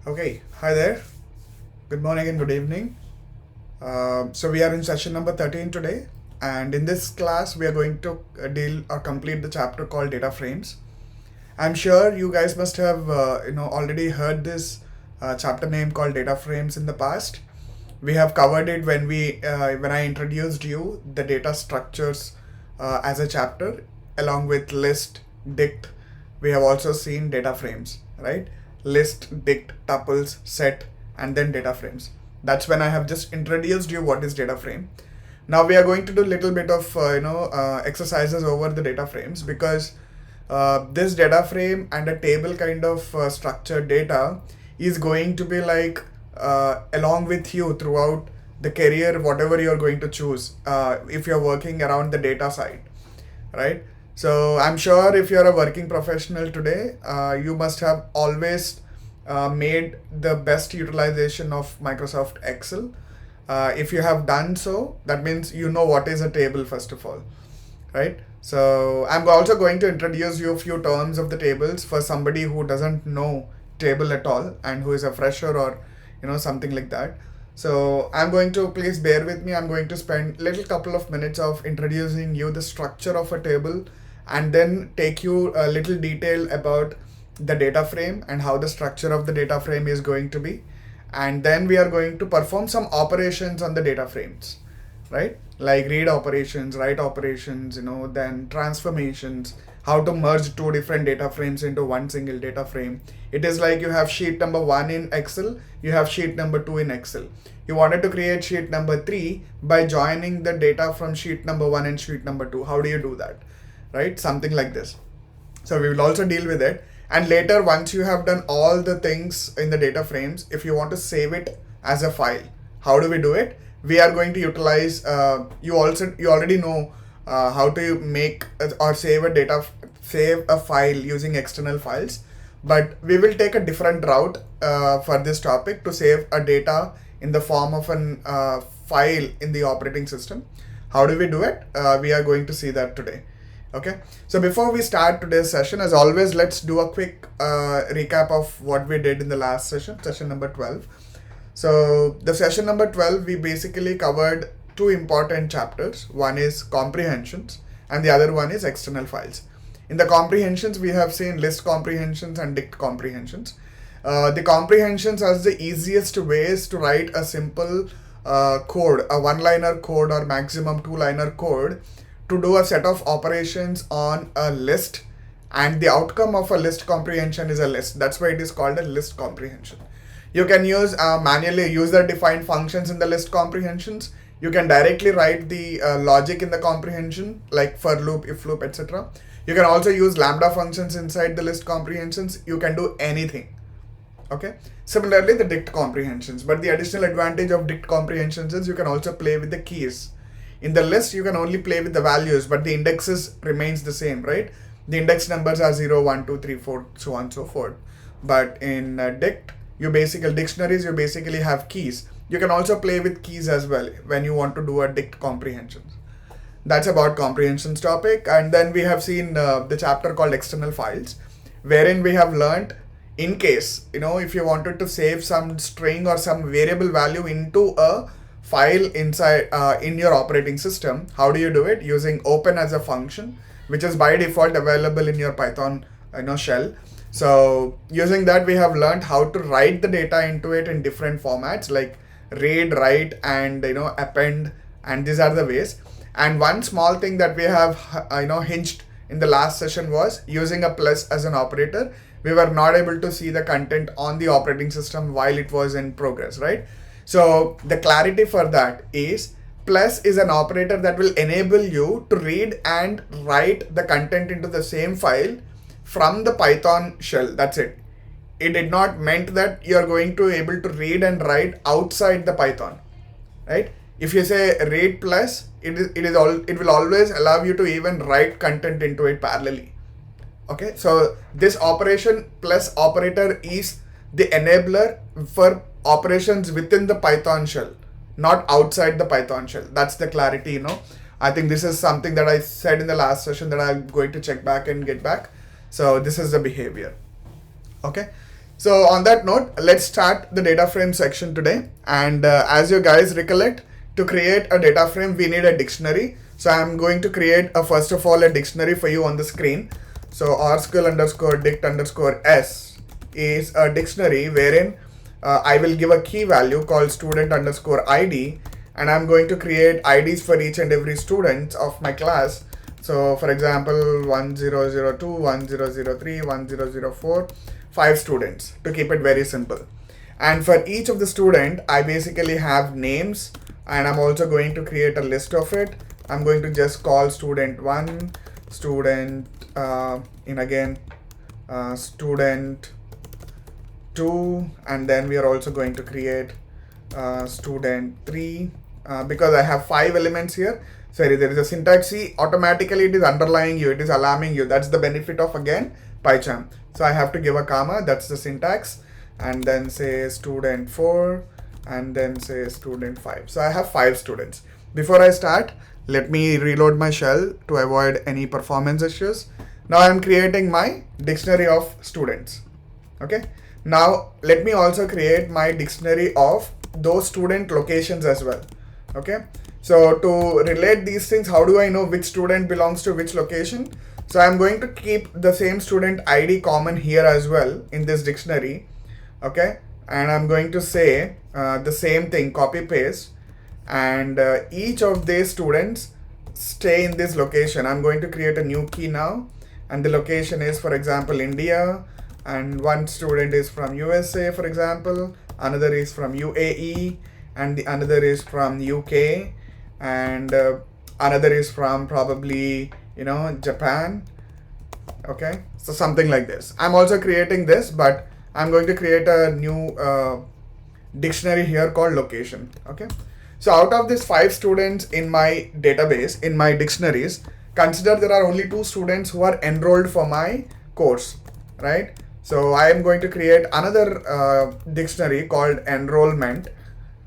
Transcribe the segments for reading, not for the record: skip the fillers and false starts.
Okay, hi there. Good morning and good evening. So we are in session number 13 today, and in this class we are going to deal or complete the chapter called data frames. I'm sure you guys must have already heard this chapter name called data frames in the past. We have covered it when I introduced you the data structures as a chapter along with list, dict. We have also seen data frames, right? List, dict, tuples, set, and then data frames. That's when I have just introduced you what is data frame. Now we are going to do a little bit of exercises over the data frames because this data frame and a table kind of structured data is going to be like along with you throughout the career, whatever you're going to choose, if you're working around the data side, right? So I'm sure if you're a working professional today, you must have always made the best utilization of Microsoft Excel. If you have done so, that means you know what is a table first of all, right? So I'm also going to introduce you a few terms of the tables for somebody who doesn't know table at all and who is a fresher or something like that. So I'm going to, please bear with me, I'm going to spend little couple of minutes of introducing you the structure of a table and then take you a little detail about the data frame and how the structure of the data frame is going to be, and then we are going to perform some operations on the data frames, right? Like read operations, write operations, then transformations, how to merge two different data frames into one single data frame. It is like you have sheet number 1 in Excel, you have sheet number 2 in Excel. You wanted to create sheet number 3 by joining the data from sheet number 1 and sheet number 2. How do you do that, right? Something like this. So we will also deal with it. And later, once you have done all the things in the data frames, if you want to save it as a file, how do we do it? We are going to utilize, you already know how to make or save a file using external files, but we will take a different route for this topic to save a data in the form of an file in the operating system. How do we do it? We are going to see that today. Okay, so before we start today's session, as always, let's do a quick recap of what we did in the last session, session number 12. So the session number 12, we basically covered two important chapters. One is comprehensions and the other one is external files. In the comprehensions, we have seen list comprehensions and dict comprehensions. The comprehensions are the easiest ways to write a simple code, a one-liner code or maximum two-liner code to do a set of operations on a list, and the outcome of a list comprehension is a list. That's why it is called a list comprehension. You can use manually user-defined functions in the list comprehensions. You can directly write the logic in the comprehension, like for loop, if loop, etc. You can also use lambda functions inside the list comprehensions. You can do anything. Okay. Similarly, the dict comprehensions. But the additional advantage of dict comprehensions is you can also play with the keys. In the list, you can only play with the values, but the indexes remains the same, right? The index numbers are 0, 1, 2, 3, 4, so on and so forth. But in dict, you basically have keys. You can also play with keys as well when you want to do a dict comprehension. That's about comprehensions topic. And then we have seen the chapter called external files, wherein we have learned in case, if you wanted to save some string or some variable value into a file inside in your operating system, how do you do it? Using open as a function, which is by default available in your Python shell. So using that, we have learned how to write the data into it in different formats like read, write, and append, and these are the ways. And one small thing that we have hinged in the last session was using a plus as an operator. We were not able to see the content on the operating system while it was in progress, right? So the clarity for that is plus is an operator that will enable you to read and write the content into the same file from the Python shell. That's it. It did not meant that you're going to be able to read and write outside the Python, right? If you say read plus, it will always allow you to even write content into it parallelly. Okay, so this operation plus operator is the enabler for operations within the Python shell, not outside the Python shell. That's the clarity, I think this is something that I said in the last session that I'm going to check back and get back. So this is the behavior. Okay. So on that note, let's start the data frame section today. And as you guys recollect, to create a data frame, we need a dictionary. So I'm going to create first of all a dictionary for you on the screen. So rskill_dict_s is a dictionary wherein I will give a key value called student_id, and I'm going to create IDs for each and every student of my class. So for example, 1002, 1003, 1004, 5 students, to keep it very simple. And for each of the student, I basically have names, and I'm also going to create a list of it. I'm going to just call student 1, student student 2, and then we are also going to create student 3 because I have 5 elements here. Sorry, there is a syntax. See, automatically it is underlying you, it is alarming you. That's the benefit of, again, PyCharm. So I have to give a comma, that's the syntax, and then say student 4, and then say student 5. So I have 5 students. Before I start, let me reload my shell to avoid any performance issues. Now I'm creating my dictionary of students. Okay. Now let me also create my dictionary of those student locations as well. Okay. So to relate these things, how do I know which student belongs to which location? So I'm going to keep the same student ID common here as well in this dictionary. Okay. And I'm going to say the same thing, copy paste, and each of these students stay in this location. I'm going to create a new key now, and the location is, for example, India, and one student is from USA, for example, another is from UAE, and the another is from UK, and another is from probably Japan. Okay, so something like this. I'm also creating this, but I'm going to create a new dictionary here called location. Okay, so out of these 5 students in my database, in my dictionaries, consider there are only 2 students who are enrolled for my course, right? So I am going to create another dictionary called enrollment.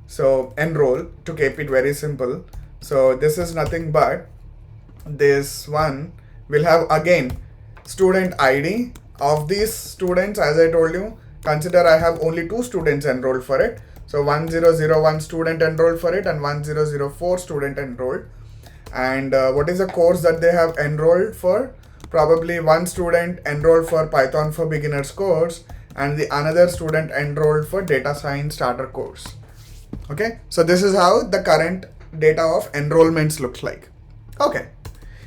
So enroll, to keep it very simple. So this is nothing but, this one will have again student ID. Of these students, as I told you, consider I have only 2 students enrolled for it. So 1001 student enrolled for it and 1004 student enrolled. And what is the course that they have enrolled for? Probably one student enrolled for Python for Beginners course, and the another student enrolled for Data Science Starter course. Okay, so this is how the current data of enrollments looks like. Okay,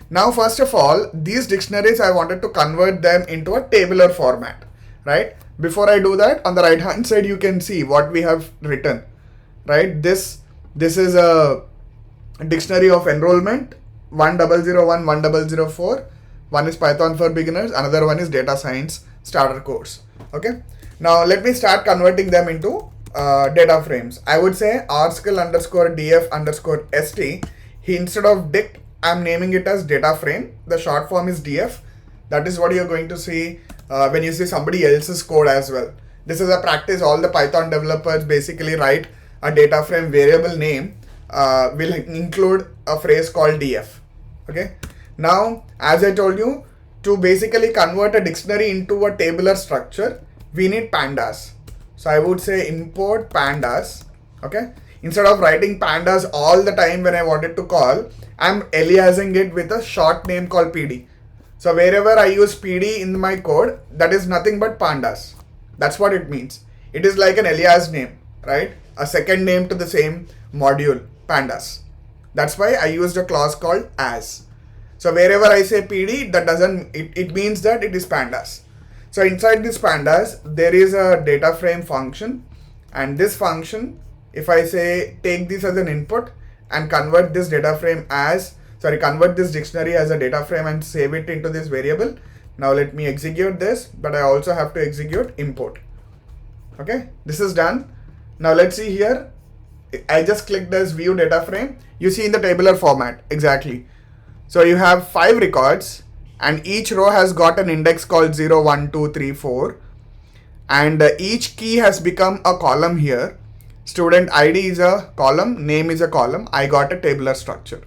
now first of all, these dictionaries, I wanted to convert them into a tabular format, right? Before I do that, on the right hand side you can see what we have written, right? This is a dictionary of enrollment, 1001, 1004. One is Python for Beginners, another one is Data Science Starter course. Okay, now let me start converting them into data frames. I would say rskill_df_st. Instead of dict, I'm naming it as data frame. The short form is df. That is what you're going to see when you see somebody else's code as well. This is a practice all the Python developers basically write a data frame variable name will include a phrase called df. Okay. Now, as I told you, to basically convert a dictionary into a tabular structure, we need pandas. So I would say import pandas. Okay. Instead of writing pandas all the time when I wanted to call, I'm aliasing it with a short name called PD. So wherever I use PD in my code, that is nothing but pandas. That's what it means. It is like an alias name, right? A second name to the same module, pandas. That's why I used a clause called as. So wherever I say PD, that doesn't, it means that it is pandas. So inside this pandas, there is a data frame function, and this function, if I say take this as an input and convert this data frame as, convert this dictionary as a data frame and save it into this variable. Now let me execute this, but I also have to execute import. Okay, this is done. Now let's see here. I just clicked as view data frame. You see in the tabular format, exactly. So you have 5 records, and each row has got an index called 0, 1, 2, 3, 4. And each key has become a column here. Student ID is a column, name is a column. I got a tabular structure.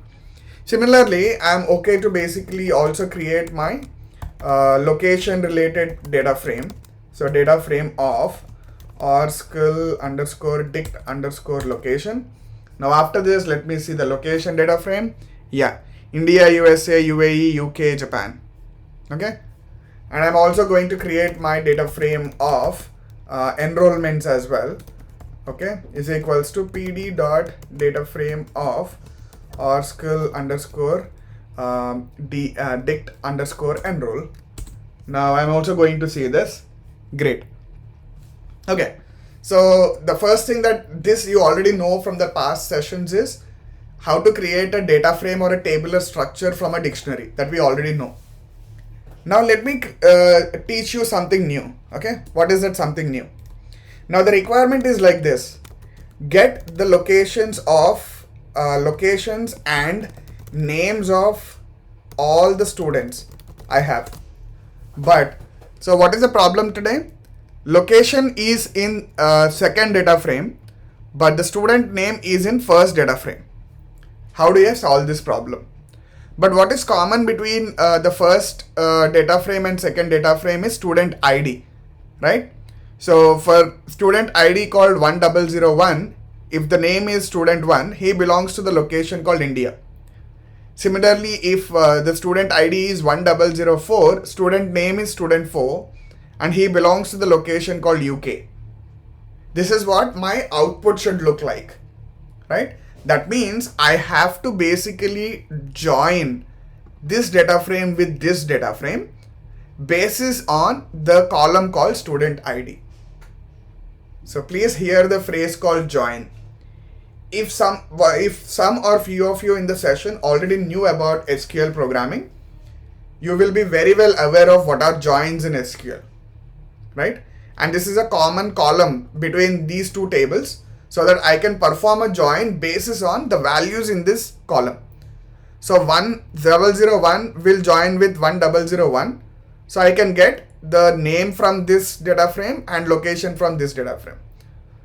Similarly, I'm to basically also create my location related data frame. So data frame of orskill underscore dict underscore location. Now after this, let me see the location data frame. Yeah, India, USA, UAE, UK, Japan. Okay. And I'm also going to create my data frame of enrollments as well. Okay, is equals to pd dot data frame of orskill underscore dict underscore enroll. Now I'm also going to see this. Great. Okay, so the first thing that this you already know from the past sessions is how to create a data frame or a tabular structure from a dictionary that we already know. Now let me teach you something new. Okay, what is that something new? Now the requirement is like this: get the locations and names of all the students I have. But so what is the problem today? Location is in second data frame, but the student name is in first data frame. How do you solve this problem? But what is common between the first data frame and second data frame is student ID, right? So for student ID called 1001, if the name is student 1, he belongs to the location called India. Similarly, if the student ID is 1004, student name is student 4, and he belongs to the location called UK. This is what my output should look like, right? That means I have to basically join this data frame with this data frame basis on the column called student ID. So please hear the phrase called join. If some or few of you in the session already knew about SQL programming, you will be very well aware of what are joins in SQL, right? And this is a common column between these two tables, so that I can perform a join basis on the values in this column. So 1001 will join with 1001. So I can get the name from this data frame and location from this data frame.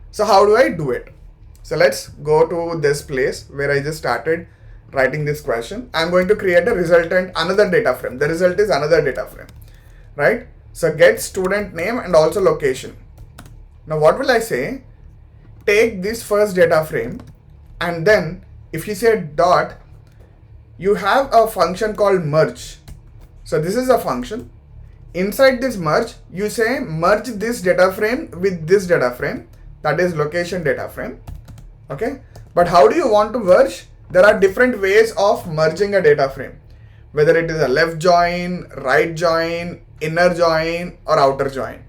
So how do I do it? So let's go to this place where I just started writing this question. I'm going to create a resultant, another data frame. The result is another data frame, right? So get student name and also location. Now what will I say? Take this first data frame, and then if you say dot, you have a function called merge. So this is a function. Inside this merge, you say merge this data frame with this data frame, that is location data frame. Okay, but how do you want to merge? There are different ways of merging a data frame, whether it is a left join, right join, inner join, or outer join.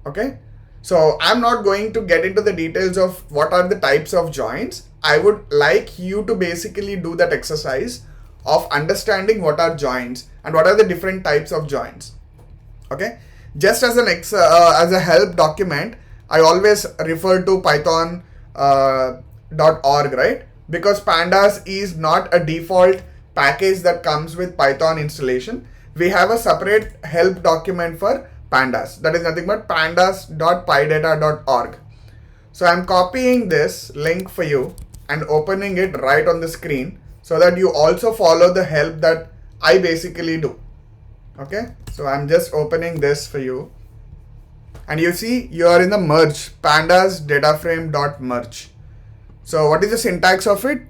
Okay. So I'm not going to get into the details of what are the types of joins. I would like you to basically do that exercise of understanding what are joins and what are the different types of joins. Okay, just as as a help document, I always refer to python.org, right? Because pandas is not a default package that comes with Python installation. We have a separate help document for pandas, that is nothing but pandas.pydata.org. So I'm copying this link for you and opening it right on the screen so that you also follow the help that I basically do. Okay, so I'm just opening this for you, and you see you are in the merge, pandas data frame.merge. So what is the syntax of it?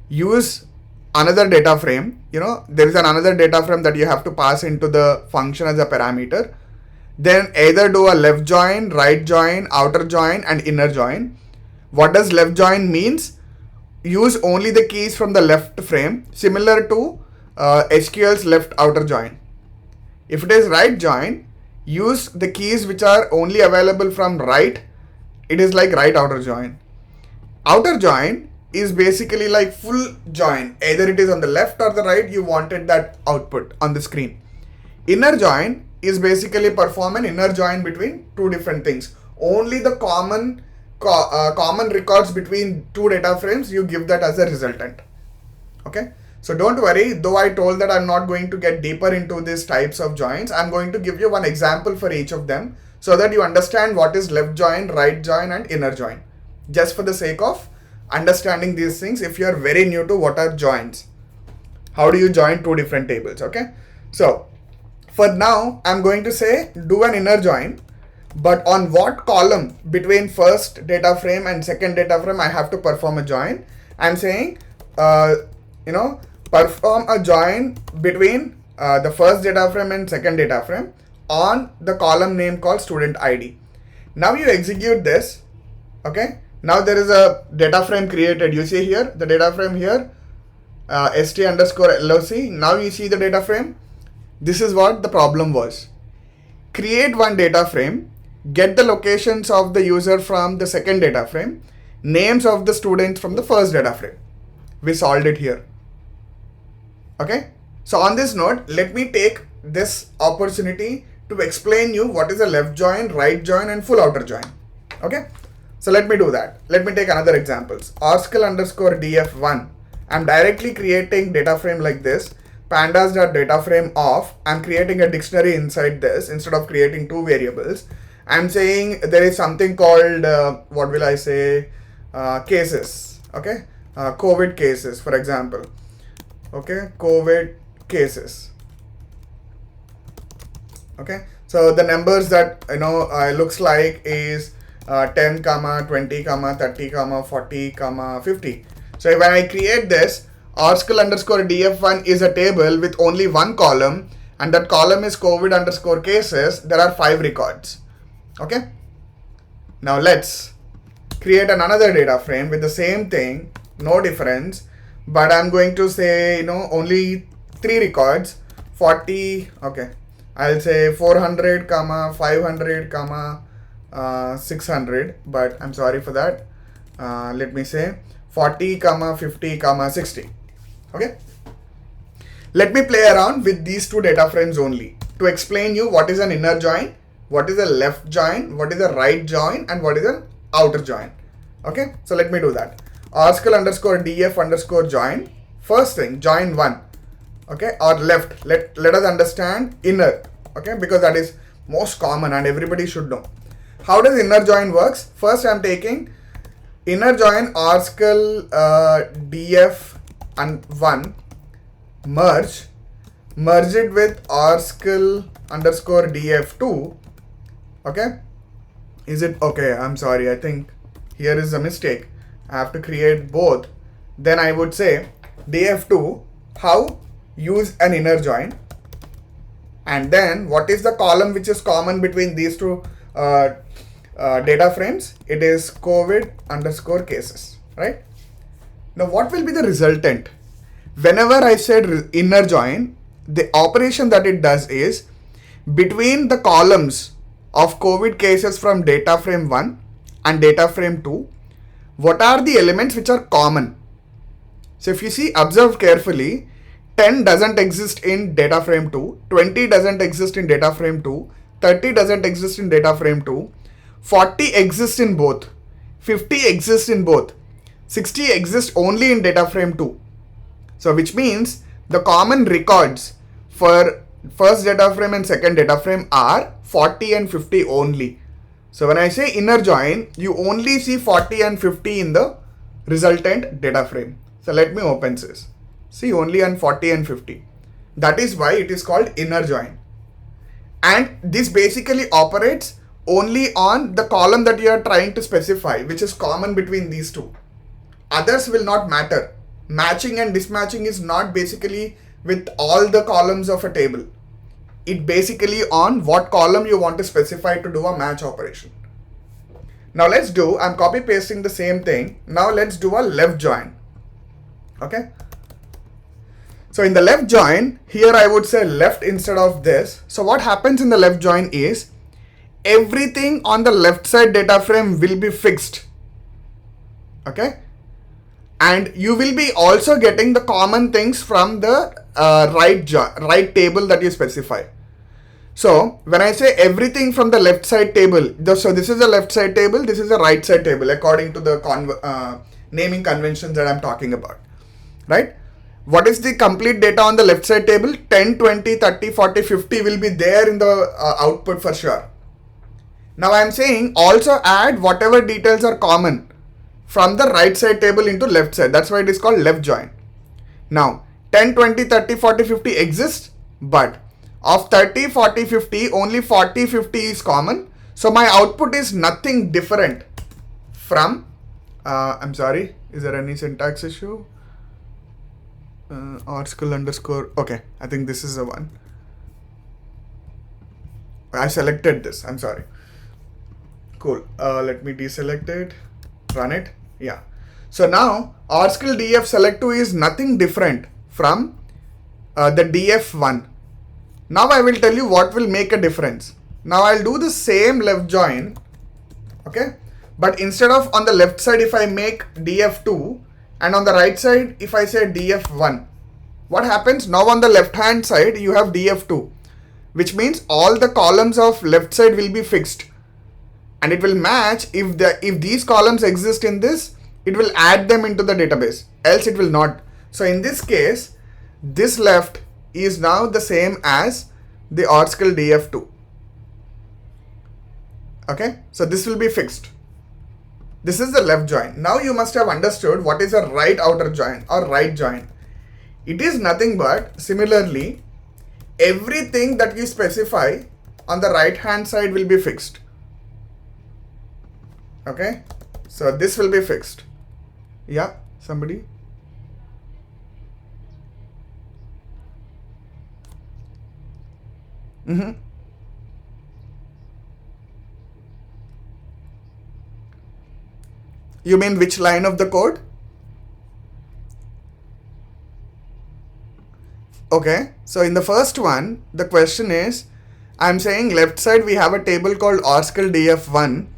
Use another data frame. There is another data frame that you have to pass into the function as a parameter. Then either do a left join, right join, outer join, and inner join. What does left join means? Use only the keys from the left frame, similar to SQL's left outer join. If it is right join, use the keys which are only available from right. It is like right outer join. Outer join is basically like full join. Either it is on the left or the right, you wanted that output on the screen. Inner join is basically perform an inner join between two different things. Only the common records between two data frames, you give that as a resultant. Okay, so don't worry, though I told that I'm not going to get deeper into these types of joins, I'm going to give you one example for each of them so that you understand what is left join, right join, and inner join, just for the sake of understanding these things. If you are very new to what are joins, how do you join two different tables? Okay, so for now I'm going to say do an inner join. but on what column between first data frame and second data frame I have to perform a join. I'm saying, perform a join between the first data frame and second data frame on the column name called student ID. Now you execute this, okay? Now there is a data frame created. You see here, the data frame here, st_loc. Now you see the data frame. This is what the problem was. Create one data frame, get the locations of the user from the second data frame, names of the students from the first data frame. We solved it here. Okay. So on this note, let me take this opportunity to explain you what is a left join, right join, and full outer join. Okay. So let me do that. Let me take another examples. Oracle_df1. I'm directly creating data frame like this. Pandas.dataframe of. I'm creating a dictionary inside this instead of creating two variables. I'm saying there is something called what will I say, cases. Okay, COVID cases, for example. Okay, COVID cases. Okay, so the numbers that looks like is 10, 20, 30, 40, 50. So when I create this, Oracle_df1 is a table with only one column, and that column is COVID_cases. There are 5 records. Okay. Now let's create another data frame with the same thing, no difference, but I'm going to say only 3 records, 40. Okay, I'll say 400, 500, 600, but I'm sorry for that. Let me say 40, 50, 60. Okay. Let me play around with these 2 data frames only to explain you what is an inner join, what is a left join, what is a right join, and what is an outer join. Okay. So let me do that. Oracle_df_join. First thing, join 1. Okay, or left. Let us understand inner. Okay, because that is most common and everybody should know. How does inner join works? First, I'm taking inner join Oracle_df1 merge it with Oracle_df2. Okay, is it okay? I'm sorry, I think here is a mistake. I have to create both. Then I would say df2, how? Use an inner join. And then what is the column which is common between these 2 data frames? It is COVID_cases, right? Now what will be the resultant? Whenever I said inner join, the operation that it does is between the columns of COVID cases from data frame 1 and data frame 2, what are the elements which are common? So if you see, observe carefully, 10 doesn't exist in data frame 2, 20 doesn't exist in data frame 2, 30 doesn't exist in data frame 2, 40 exists in both, 50 exists in both, 60 exists only in data frame 2. So which means the common records for first data frame and second data frame are 40 and 50 only. So when I say inner join, you only see 40 and 50 in the resultant data frame. So let me open this. See, only on 40 and 50. That is why it is called inner join. And this basically operates only on the column that you are trying to specify, which is common between these 2. Others will not matter. Matching and mismatching is not basically with all the columns of a table. It basically on what column you want to specify to do a match operation. Now let's do, I'm copy pasting the same thing. Now let's do a left join. Okay. So in the left join, here I would say left instead of this. So what happens in the left join is everything on the left side data frame will be fixed. Okay. And you will be also getting the common things from the right table that you specify. So when I say everything from the left side table, so this is a left side table, this is a right side table according to the naming conventions that I'm talking about, right? What is the complete data on the left side table? 10, 20, 30, 40, 50 will be there in the output for sure. Now I'm saying also add whatever details are common from the right side table into left side. That's why it is called left join. Now 10, 20, 30, 40, 50 exists, but of 30, 40, 50, only 40, 50 is common. So my output is nothing different from, I'm sorry, is there any syntax issue? Article underscore, okay, I think this is the one. I selected this, I'm sorry. Cool, let me deselect it, run it, yeah. So now Oracle df select to is nothing different from the df1. Now I will tell you what will make a difference. Now I'll do the same left join, okay? But instead of on the left side, if I make df2 and on the right side, if I say df1, what happens? Now on the left hand side, you have df2, which means all the columns of left side will be fixed. And it will match if these columns exist in this, it will add them into the database, else it will not. So in this case, this left is now the same as the Oracle df2. Okay, so this will be fixed. This is the left join. Now you must have understood what is a right outer join or right join. It is nothing but similarly, everything that you specify on the right hand side will be fixed. Okay, so this will be fixed. Yeah, somebody? You mean which line of the code? Okay, so in the first one, the question is, I'm saying left side we have a table called Oracle df1.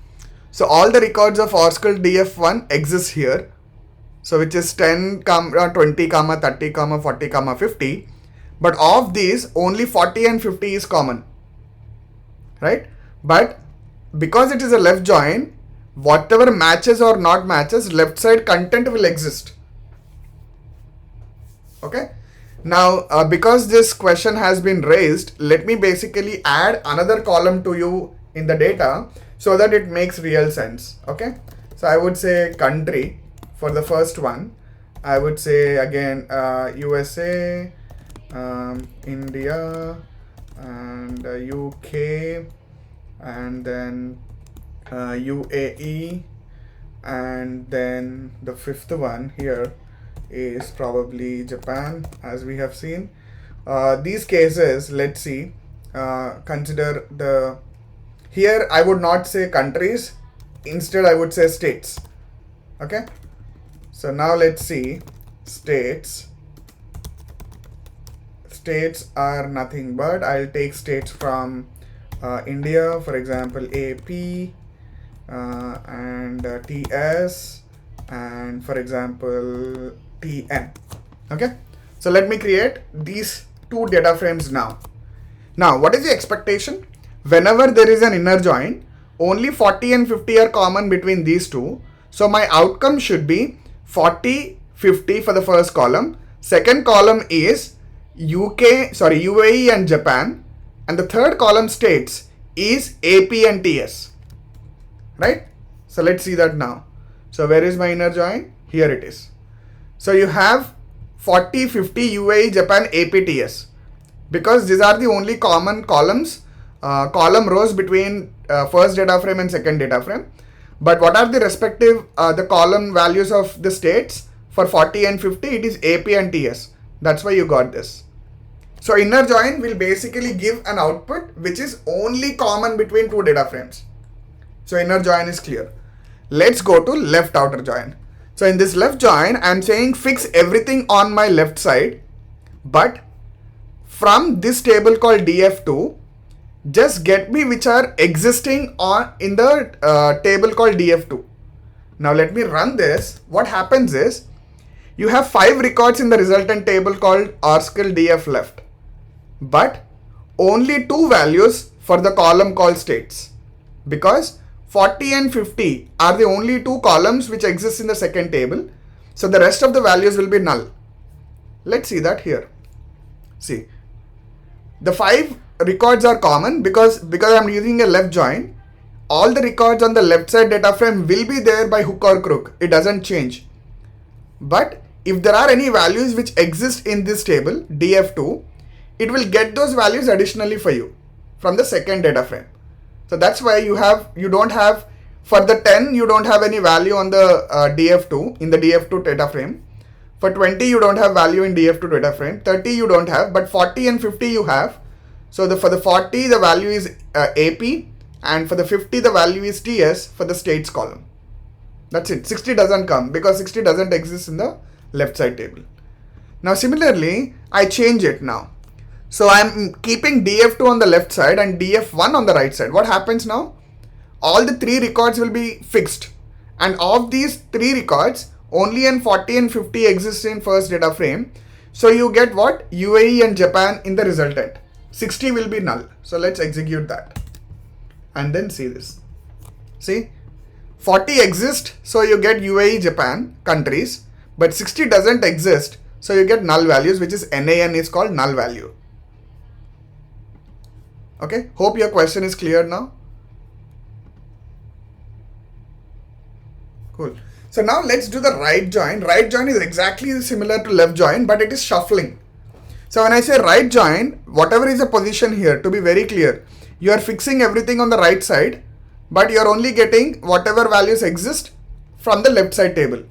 So all the records of Oracle df1 exist here. So which is 10, 20, 30, 40, 50. But of these, only 40 and 50 is common, right? But because it is a left join, whatever matches or not matches, left side content will exist. Okay. Now, because this question has been raised, let me basically add another column to you in the data so that it makes real sense. Okay. So I would say country for the first one. I would say again USA, India, and UK, and then UAE, and then the fifth one here is probably Japan, as we have seen. These cases, let's see, consider the, here I would not say countries, instead I would say states. Okay, so now let's see, states are nothing but, I'll take states from India, for example, AP, and TS, and for example TN. Okay, so let me create these two data frames now. Now what is the expectation? Whenever there is an inner join, only 40 and 50 are common between these two. So my outcome should be 40, 50 for the first column. Second column is UAE and Japan, and the third column states is AP and TS, right? So let's see that now. So where is my inner join? Here it is. So you have 40, 50, UAE, Japan, AP, TS, because these are the only common columns, column rows between first data frame and second data frame. But what are the respective the column values of the states? For 40 and 50, it is AP and TS. That's why you got this. So inner join will basically give an output which is only common between two data frames. So inner join is clear. Let's go to left outer join. So in this left join, I'm saying fix everything on my left side, but from this table called df2, just get me which are existing on in the table called df2. Now let me run this. What happens is, you have 5 records in the resultant table called Oracle df left, but only 2 values for the column called states, because 40 and 50 are the only 2 columns which exist in the second table. So the rest of the values will be null. Let's see that here. See, the 5 records are common because I'm using a left join. All the records on the left side data frame will be there by hook or crook. It doesn't change. But if there are any values which exist in this table, df2, it will get those values additionally for you from the second data frame. So that's why you don't have, for the 10, you don't have any value on the df2, in the df2 data frame. For 20, you don't have value in df2 data frame. 30, you don't have, but 40 and 50 you have. So for the 40, the value is AP, and for the 50, the value is TS for the states column. That's it. 60 doesn't come because 60 doesn't exist in the left side table. Now similarly, I change it now. So I'm keeping df2 on the left side and df1 on the right side. What happens now? All the 3 records will be fixed, and of these 3 records, only in 40 and 50 exist in first data frame. So you get what? UAE and Japan in the resultant. 60 will be null. So let's execute that and then see this. See, 40 exist, so you get UAE, Japan countries, but 60 doesn't exist, so you get null values, which is NaN is called null value. Okay, hope your question is clear now. Cool. So now let's do the right join. Right join is exactly similar to left join, but it is shuffling. So when I say right join, whatever is the position here, to be very clear, you are fixing everything on the right side, but you are only getting whatever values exist from the left side table.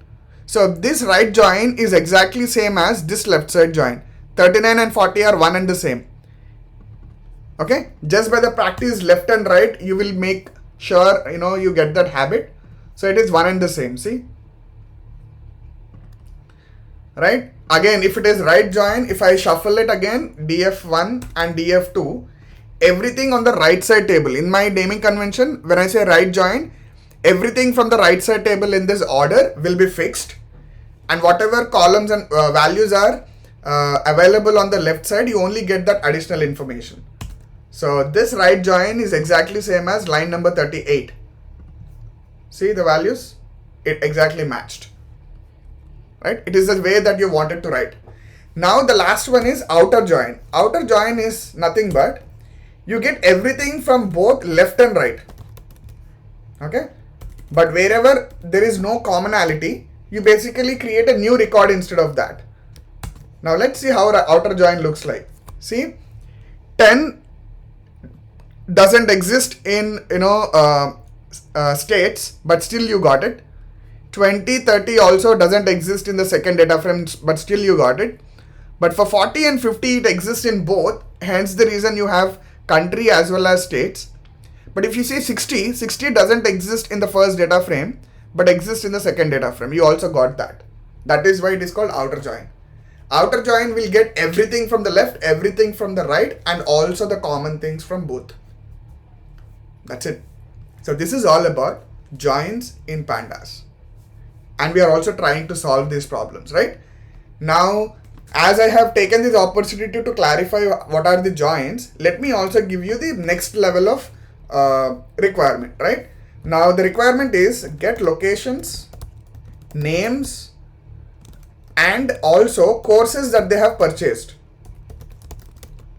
So this right join is exactly same as this left side join. 39 and 40 are one and the same. Okay, just by the practice left and right, you will make sure you get that habit. So it is one and the same. See, right? Again, if it is right join, if I shuffle it again, df1 and df2, everything on the right side table. In my naming convention, when I say right join, everything from the right side table in this order will be fixed, and whatever columns and values are available on the left side, you only get that additional information. So this right join is exactly same as line number 38. See the values? It exactly matched. Right? It is the way that you wanted to write. Now the last one is outer join. Outer join is nothing but you get everything from both left and right. Okay? But wherever there is no commonality, you basically create a new record instead of that. Now let's see how our outer join looks like. See, 10 doesn't exist in states, but still you got it. 20, 30 also doesn't exist in the second data frame, but still you got it. But for 40 and 50, it exists in both. Hence the reason you have country as well as states. But if you say 60 doesn't exist in the first data frame, but exists in the second data frame. You also got that. That is why it is called outer join. Outer join will get everything from the left, everything from the right, and also the common things from both. That's it. So this is all about joins in pandas. And we are also trying to solve these problems, right? Now, as I have taken this opportunity to clarify what are the joins, let me also give you the next level of requirement, right? Now the requirement is get locations, names, and also courses that they have purchased.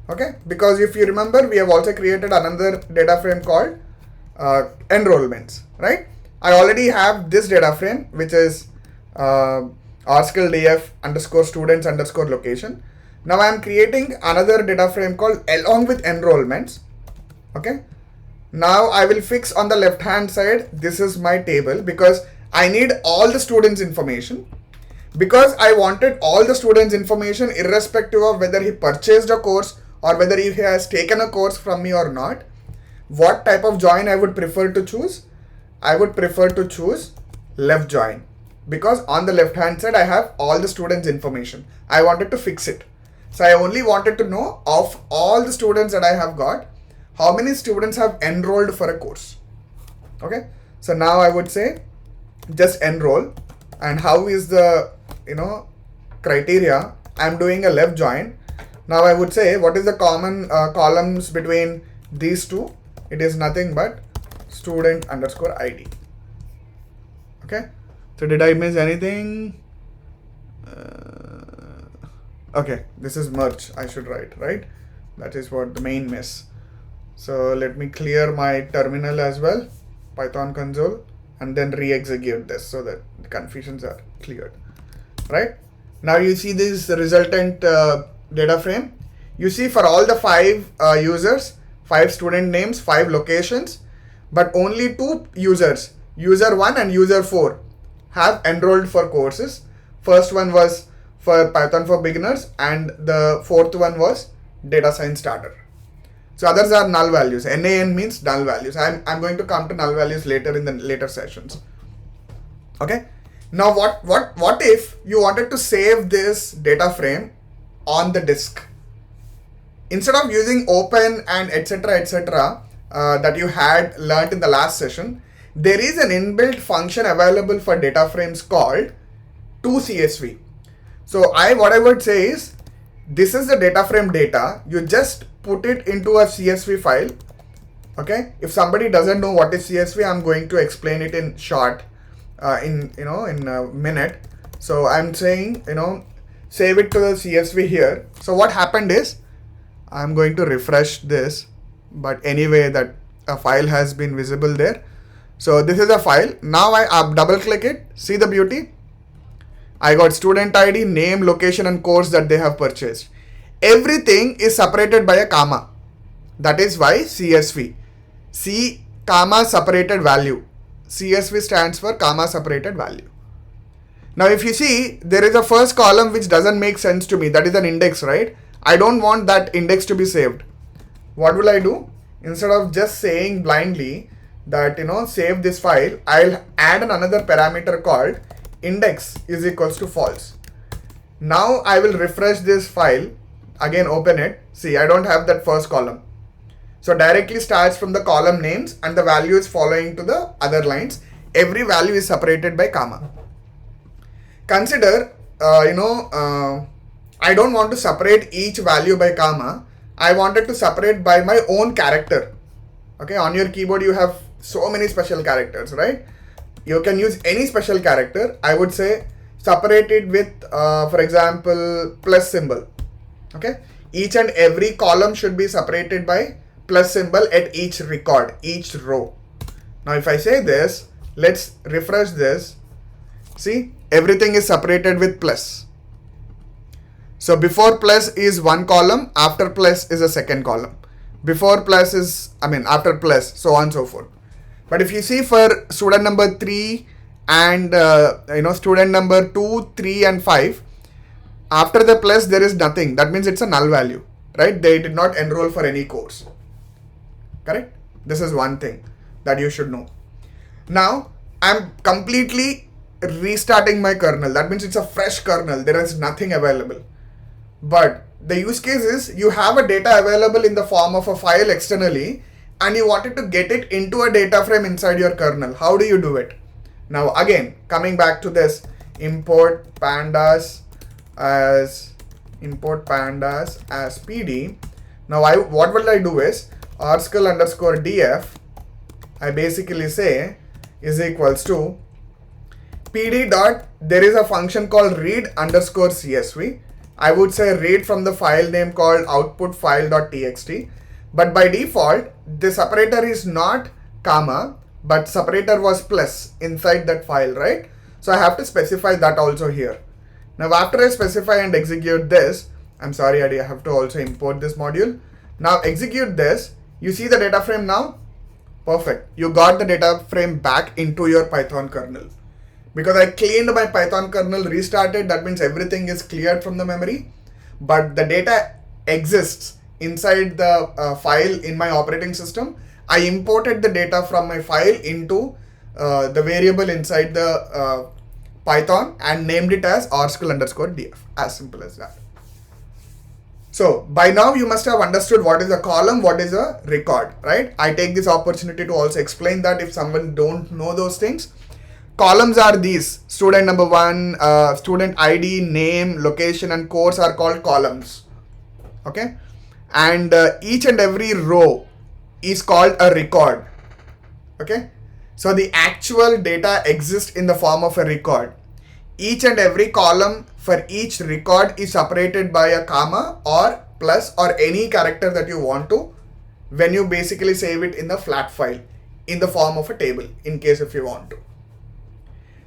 Okay, because if you remember, we have also created another data frame called enrollments, right? I already have this data frame, which is rskill df underscore students underscore location. Now I am creating another data frame called along with enrollments. Okay. Now I will fix on the left hand side. This is my table because I need all the students' information. Because I wanted all the students' information irrespective of whether he purchased a course or whether he has taken a course from me or not. What type of join I would prefer to choose? I would prefer to choose left join because on the left hand side I have all the students' information. I wanted to fix it. So I only wanted to know of all the students that I have got, how many students have enrolled for a course. Okay. So now I would say just enroll, and how is the criteria? I'm doing a left join. Now I would say what is the common columns between these two? It is nothing but student underscore ID. Okay. So did I miss anything? Okay, this is merge. I should write, right? That is what the main miss. So let me clear my terminal as well, Python console, and then re-execute this so that the confusions are cleared. Right? Now you see this resultant data frame. You see for all the 5 users, 5 student names, 5 locations, but only two users, user 1 and user 4, have enrolled for courses. First one was for Python for beginners and the fourth one was data science starter. So others are null values. NaN means null values. I'm going to come to null values later in the later sessions. Okay. Now what if you wanted to save this data frame on the disk? Instead of using open and etc that you had learnt in the last session, there is an inbuilt function available for data frames called toCSV. So what I would say is, this is the data frame data. You just put it into a CSV file. Okay. If somebody doesn't know what is CSV, I'm going to explain it in short, in a minute. So I'm saying, save it to the CSV here. So what happened is, I'm going to refresh this, but anyway, that a file has been visible there. So this is a file. Now I double click it. See the beauty. I got student ID, name, location and course that they have purchased. Everything is separated by a comma. That is why CSV. C comma separated value. CSV stands for comma separated value. Now if you see, there is a first column which doesn't make sense to me. That is an index, right? I don't want that index to be saved. What will I do? Instead of just saying blindly that, save this file, I'll add another parameter called index is equals to false. Now I will refresh this file, again open it. See, I don't have that first column. So directly starts from the column names and the value is following to the other lines. Every value is separated by comma. Consider, I don't want to separate each value by comma. I wanted to separate by my own character. Okay, on your keyboard you have so many special characters, right? You can use any special character. I would say separate it with, for example, plus symbol. Okay, each and every column should be separated by plus symbol at each record, each row. Now if I say this, let's refresh this. See, everything is separated with plus. So before plus is one column, after plus is a second column. Before plus is, after plus, so on and so forth. But if you see for student number 3 and student number 2, 3 and 5, after the plus there is nothing. That means it's a null value, right? They did not enroll for any course. Correct? This is one thing that you should know. Now I'm completely restarting my kernel. That means it's a fresh kernel. There is nothing available. But the use case is, you have a data available in the form of a file externally and you wanted to get it into a data frame inside your kernel. How do you do it? Now again, coming back to this, import pandas as PD. Now what will I do is, article_df, I basically say is equals to PD dot, there is a function called read_CSV. I would say read from the file name called output file.txt. But by default, the separator is not comma, but separator was plus inside that file, right? So I have to specify that also here. Now after I specify and execute this, I'm sorry, I have to also import this module. Now execute this. You see the data frame now? Perfect. You got the data frame back into your Python kernel. Because I cleaned my Python kernel, restarted, that means everything is cleared from the memory, but the data exists inside the file in my operating system. I imported the data from my file into the variable inside the Python and named it as article_df. As simple as that. So by now you must have understood what is a column, what is a record, right? I take this opportunity to also explain that if someone don't know those things. Columns are these: student number 1, student ID, name, location and course are called columns. Okay, and each and every row is called a record. Okay, so the actual data exists in the form of a record. Each and every column for each record is separated by a comma or plus or any character that you want to, when you basically save it in the flat file in the form of a table, in case if you want to.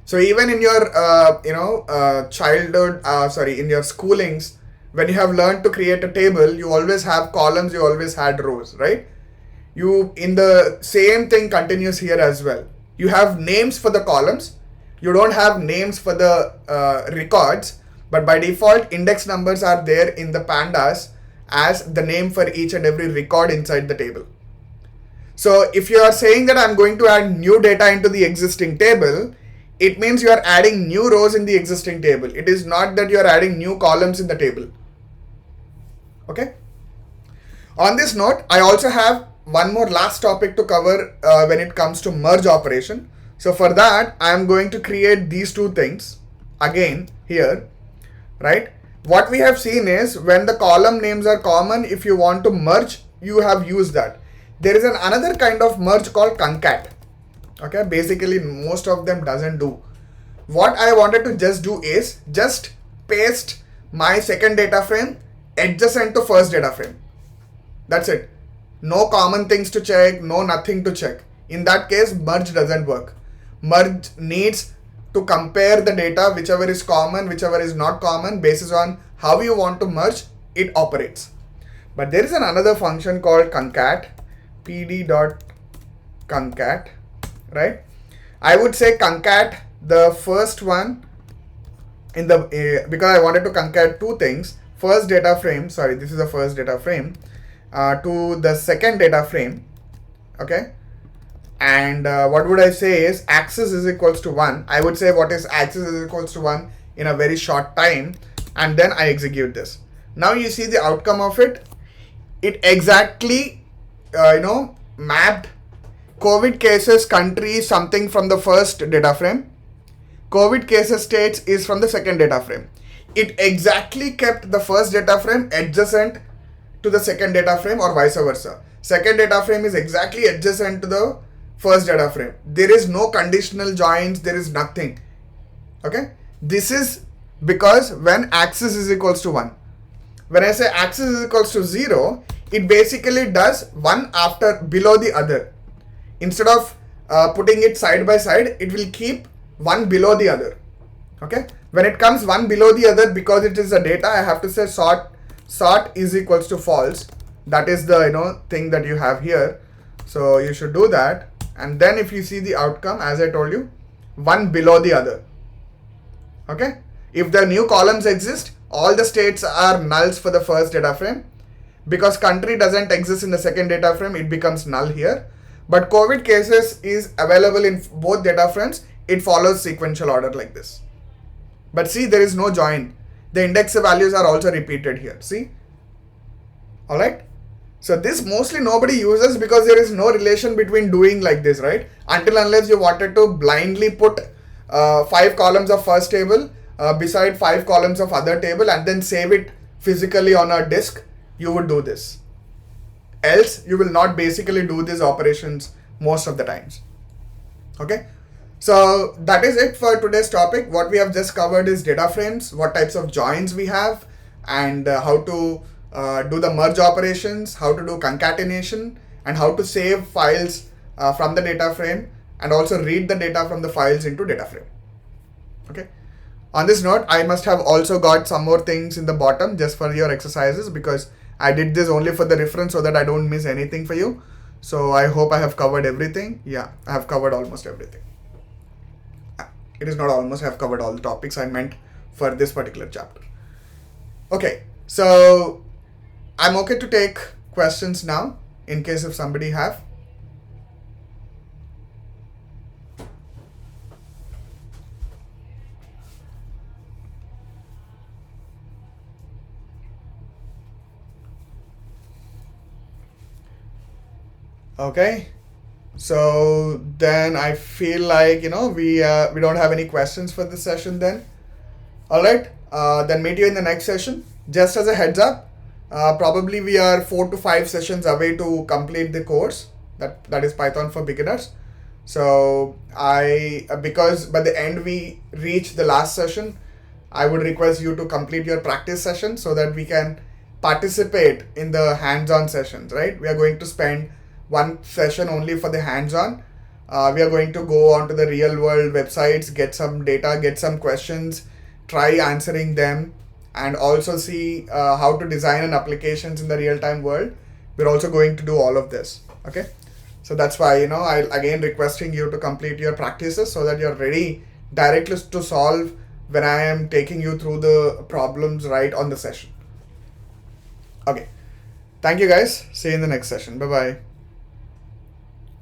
So even in your in your schoolings, when you have learned to create a table, you always have columns, you always had rows, right? In the same thing continues here as well. You have names for the columns. You don't have names for the records, but by default index numbers are there in the pandas as the name for each and every record inside the table. So if you are saying that I'm going to add new data into the existing table, it means you are adding new rows in the existing table. It is not that you are adding new columns in the table. Okay. On this note, I also have one more last topic to cover when it comes to merge operation. So for that, I am going to create these two things again here, right? What we have seen is when the column names are common, if you want to merge, you have used that. There is another kind of merge called concat. Okay, basically most of them doesn't do. What I wanted to just do is just paste my second data frame adjacent to first data frame. That's it. No common things to check, no nothing to check. In that case, merge doesn't work. Merge needs to compare the data, whichever is common, whichever is not common, basis on how you want to merge, it operates. But there is another function called concat, pd.concat, right? I would say concat the first one in the, because I wanted to concat two things, first data frame, sorry, this is the first data frame, to the second data frame, okay? And what would I say is axis is equals to 1. I would say what is axis is equals to 1 in a very short time, and then I execute this. Now you see the outcome of it. It exactly, mapped COVID cases country something from the first data frame. COVID cases states is from the second data frame. It exactly kept the first data frame adjacent to the second data frame or vice versa. Second data frame is exactly adjacent to the first data frame. There is no conditional joins, there is nothing. Okay, this is because when axis is equals to 1. When I say axis is equals to 0, it basically does one after below the other. Instead of putting it side by side, it will keep one below the other. Okay, when it comes one below the other, because it is a data, I have to say sort is equals to false. That is the thing that you have here. So you should do that. And then if you see the outcome, as I told you, one below the other. Okay. If the new columns exist, all the states are nulls for the first data frame. Because country doesn't exist in the second data frame, it becomes null here. But COVID cases is available in both data frames. It follows sequential order like this. But see, there is no join. The index values are also repeated here. See? Alright. So this mostly nobody uses because there is no relation between doing like this, right? Until unless you wanted to blindly put 5 columns of first table beside 5 columns of other table and then save it physically on a disk, you would do this. Else you will not basically do these operations most of the times. Okay. So that is it for today's topic. What we have just covered is data frames, what types of joins we have, and how to do the merge operations, how to do concatenation, and how to save files from the data frame and also read the data from the files into data frame. Okay. On this note, I must have also got some more things in the bottom just for your exercises because I did this only for the reference so that I don't miss anything for you. So I hope I have covered everything. Yeah, I have covered almost everything. It is not almost, I have covered all the topics I meant for this particular chapter. Okay, so I'm okay to take questions now in case if somebody have. Okay, so then I feel like we don't have any questions for this session then. All right, then meet you in the next session. Just as a heads up, probably we are 4 to 5 sessions away to complete the course that is Python for beginners. So because by the end we reach the last session, I would request you to complete your practice session so that we can participate in the hands-on sessions, right? We are going to spend one session only for the hands-on. We are going to go onto the real world websites, get some data, get some questions, try answering them, and also see how to design an applications in the real-time world. We're also going to do all of this. Okay, so that's why, I again requesting you to complete your practices so that you're ready directly to solve when I am taking you through the problems right on the session. Okay, thank you guys. See you in the next session. Bye bye.